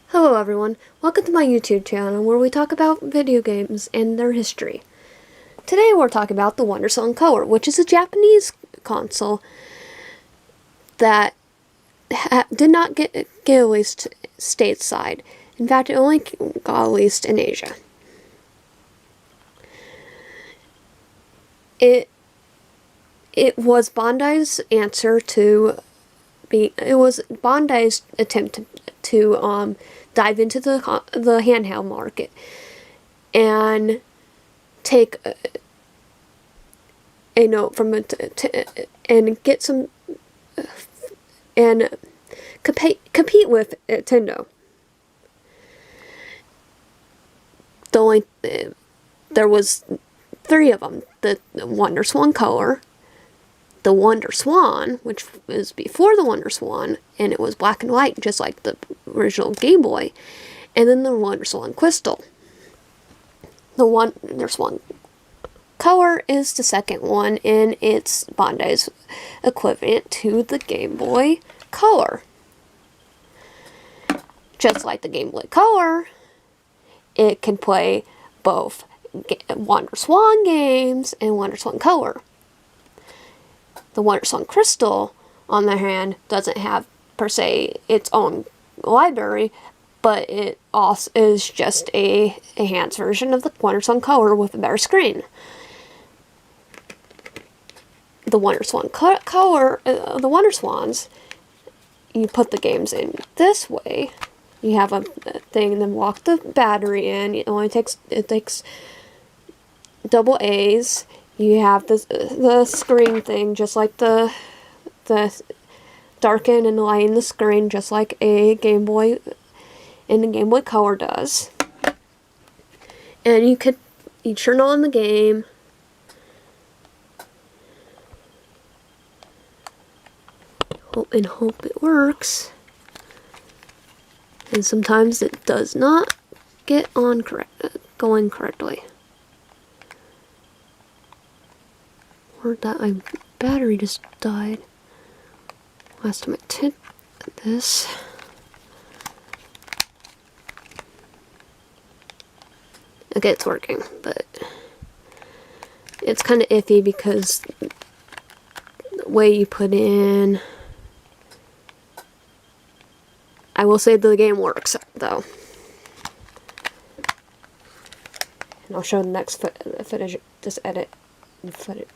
Hello everyone, welcome to my YouTube channel where we talk about video games and their history. Today we're talking about the WonderSwan Color, which is a Japanese console that did not get released stateside. In fact, it only got released in Asia. It was Bandai's answer to it was Bandai's attempt to dive into the handheld market and take a note from it and get some and compete with Nintendo. There was 3 of them: the WonderSwan Color, the WonderSwan, which was before the WonderSwan, and it was black and white, just like the original Game Boy, and then the WonderSwan Crystal. The WonderSwan Color is the second one, and it's Bandai's equivalent to the Game Boy Color. Just like the Game Boy Color, it can play both WonderSwan games and WonderSwan Color. The WonderSwan Crystal, on the other hand, doesn't have, per se, its own library, but it also is just a enhanced version of the WonderSwan Color with a better screen. The WonderSwan Color, the WonderSwans, you put the games in this way. You have a thing, then walk the battery in. It takes double A's. You have the screen thing, just like the darken and lighten the screen, just like a Game Boy and the Game Boy Color does. And you turn on the game. Hope it works. And sometimes it does not get going correctly. Or that my battery just died. Last time I did this. Okay, it's working, but it's kind of iffy because the way you put in. I will say the game works, though. And I'll show the next footage, just edit and footage.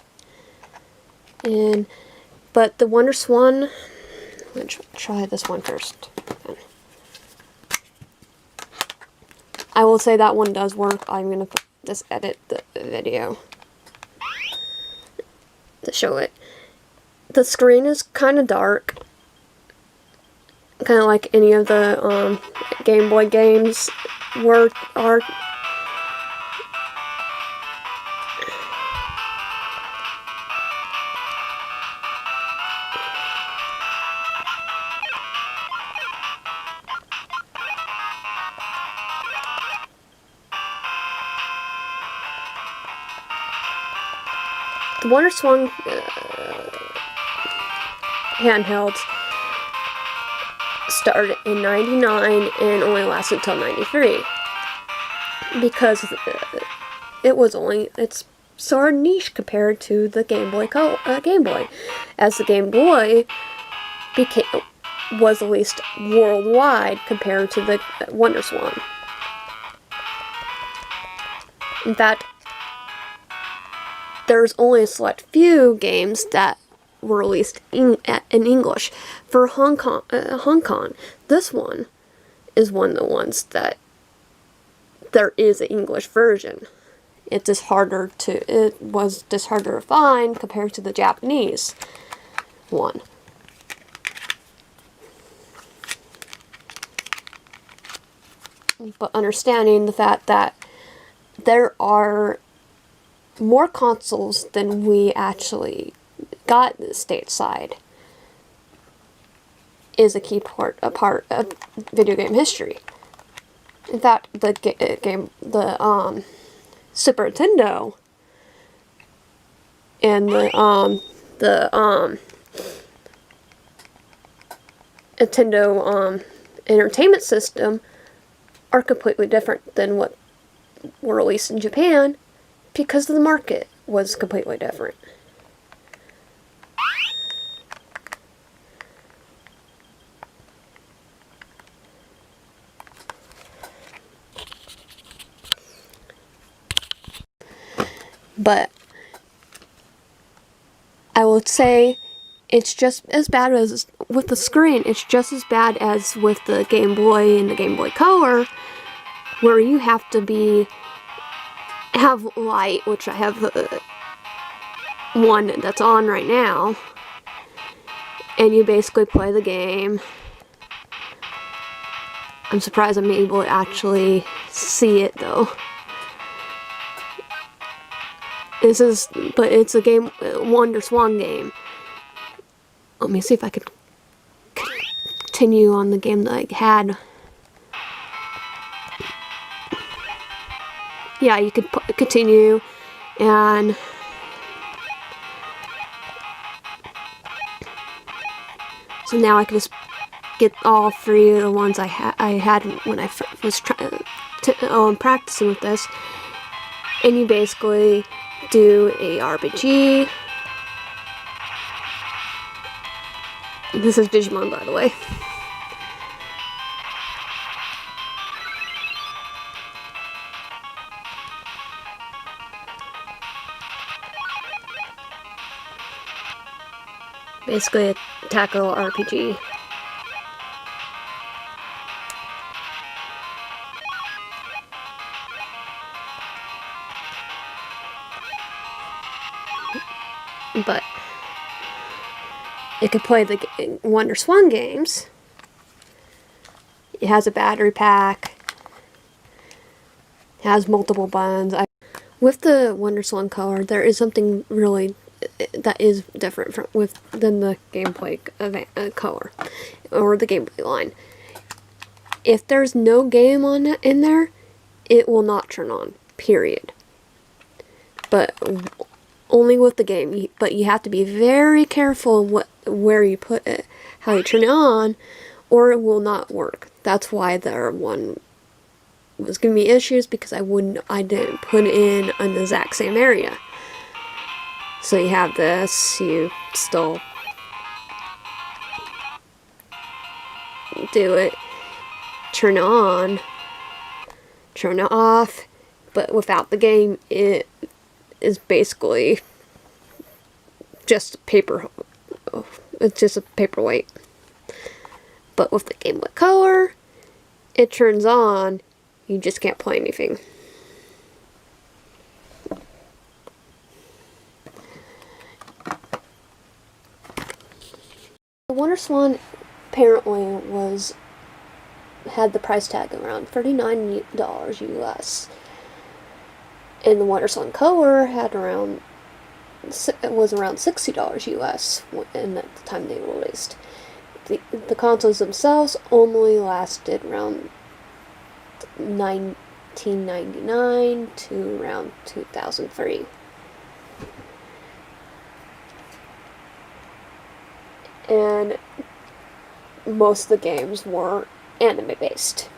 But the WonderSwan, let's try this one first. I will say that one does work. I'm gonna just edit the video to show it. The screen is kind of dark, kind of like any of the Game Boy games are. The WonderSwan handhelds started in '99 and only lasted until '93 because it's sort of niche compared to the Game Boy as the Game Boy was released worldwide compared to the WonderSwan. In fact, there's only a select few games that were released in English. For Hong Kong, this one is one of the ones that there is an English version. It was just harder to find compared to the Japanese one. But understanding the fact that there are more consoles than we actually got stateside is a key part of video game history. In fact, the Super Nintendo and the Nintendo Entertainment System are completely different than what were released in Japan because the market was completely different. But I would say it's just as bad as with the screen. It's just as bad as with the Game Boy and the Game Boy Color, where you have to have light, which I have one that's on right now, and you basically play the game. I'm surprised I'm able to actually see it though. But it's a game, WonderSwan game. Let me see if I could continue on the game that I had. Yeah, you could continue, and so now I can just get all three of the ones I had when I was practicing with this. And you basically do a RPG. This is Digimon, by the way. Basically a tactical RPG. But it could play the WonderSwan games. It has a battery pack. It has multiple buttons. With the WonderSwan color, there is something really that is different than the Game Boy color or the Game Boy line. If there's no game in there, it will not turn on. Period. But only with the game. But you have to be very careful where you put it, how you turn it on, or it will not work. That's why there one was giving me issues, because I didn't put it in the exact same area. So you have this, you still do it, turn it on, turn it off, but without the game, it is basically just paper. It's just a paperweight. But with the Game Boy Color, it turns on, you just can't play anything. The WonderSwan apparently had the price tag around $39 US. And the WonderSwan Color was around $60 US at the time they were released. The consoles themselves only lasted around 1999 to around 2003. And most of the games were anime based.